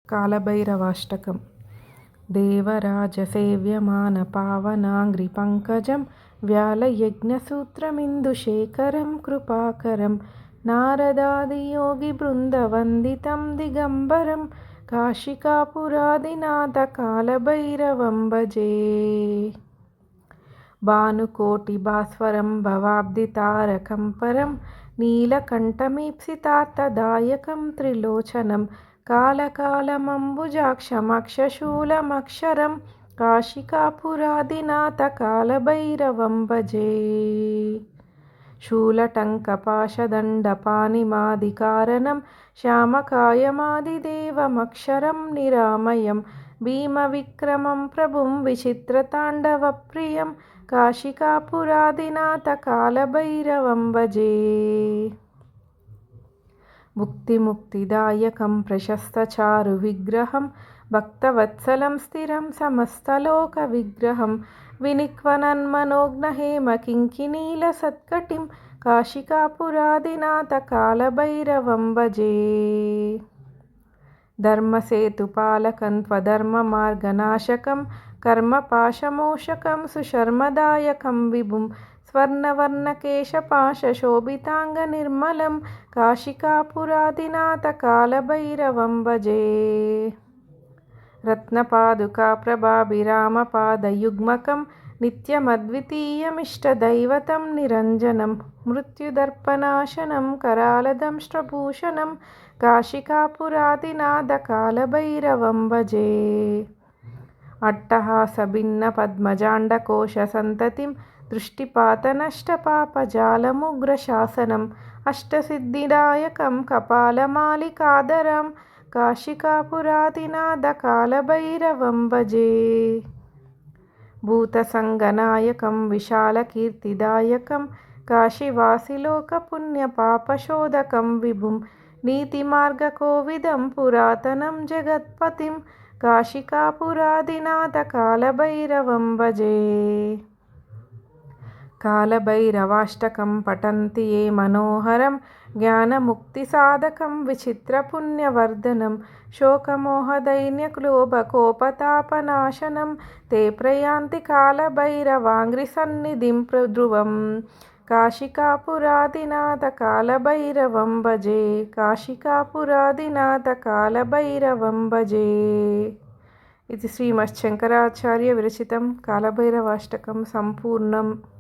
कालभैरवाष्टकम् देवराजसेव्यमानपावनाङ्घ्रिपङ्कजं व्यालयज्ञसूत्रमिन्दुशेखरं कृपाकरं नारदादियोगिवृन्दवन्दितं दिगम्बरं काशिकापुरादिनाथकालभैरवं भजे। भानुकोटिभास्वरं भवाब्धितारकं परं नीलकण्ठमीप्सितार्थदायकं त्रिलोचनं कालकालमम्बुजाक्षमक्षशूलमक्षरं काशिकापुरादिनाथकालभैरवं भजे। शूलटङ्कपाशदण्डपाणिमादिकारणं श्यामकायमादिदेवमक्षरं निरामयं भीमविक्रमं प्रभुं विचित्रताण्डवप्रियं काशिकापुरादिनाथकालभैरवं भजे। मुक्तिमुक्तिदायकं प्रशस्तचारुविग्रहं भक्तवत्सलं स्थिरं समस्तलोकविग्रहं विनिक्वनन्मनोज्ञहेमकिङ्किणीलसत्कटिं काशिकापुरादिनाथकालभैरवं भजे। धर्मसेतुपालकं त्वधर्ममार्गनाशकं कर्मपाशमोषकं सुशर्मदायकं विभुं स्वर्णवर्णकेशपाशशोभिताङ्गनिर्मलं काशिकापुरादिनाथकालभैरवं भजे। रत्नपादुकाप्रभाभिरामपादयुग्मकं नित्यमद्वितीयमिष्टदैवतं निरञ्जनं मृत्युदर्पनाशनं करालदंष्ट्रभूषणं काशिकापुरादिनाथकालभैरवं भजे। अट्टहासभिन्नपद्मजाण्डकोशसन्ततिं दृष्टिपातनष्टपापजालमुग्रशासनम् अष्टसिद्धिदायकं कपालमालिकाधरं काशिकापुरादिनाथकालभैरवं भजे। भूतसङ्गनायकं विशालकीर्तिदायकं काशीवासिलोकपुण्यपापशोधकं विभुं नीतिमार्गकोविदं पुरातनं जगत्पतिं काशिकापुरादिनाथकालभैरवं भजे। कालभैरवाष्टकं पठन्ति ये मनोहरं ज्ञानमुक्तिसाधकं विचित्रपुण्यवर्धनं शोकमोहदैन्यक्लोभकोपतापनाशनं ते प्रयान्ति कालभैरवाङ्घ्रिसन्निधिं ध्रुवं काशिकापुरादिनाथकालभैरवं भजे। काशिकापुरादिनाथकालभैरवं भजे। इति श्रीमच्छङ्कराचार्य विरचितं कालभैरवाष्टकं सम्पूर्णम्।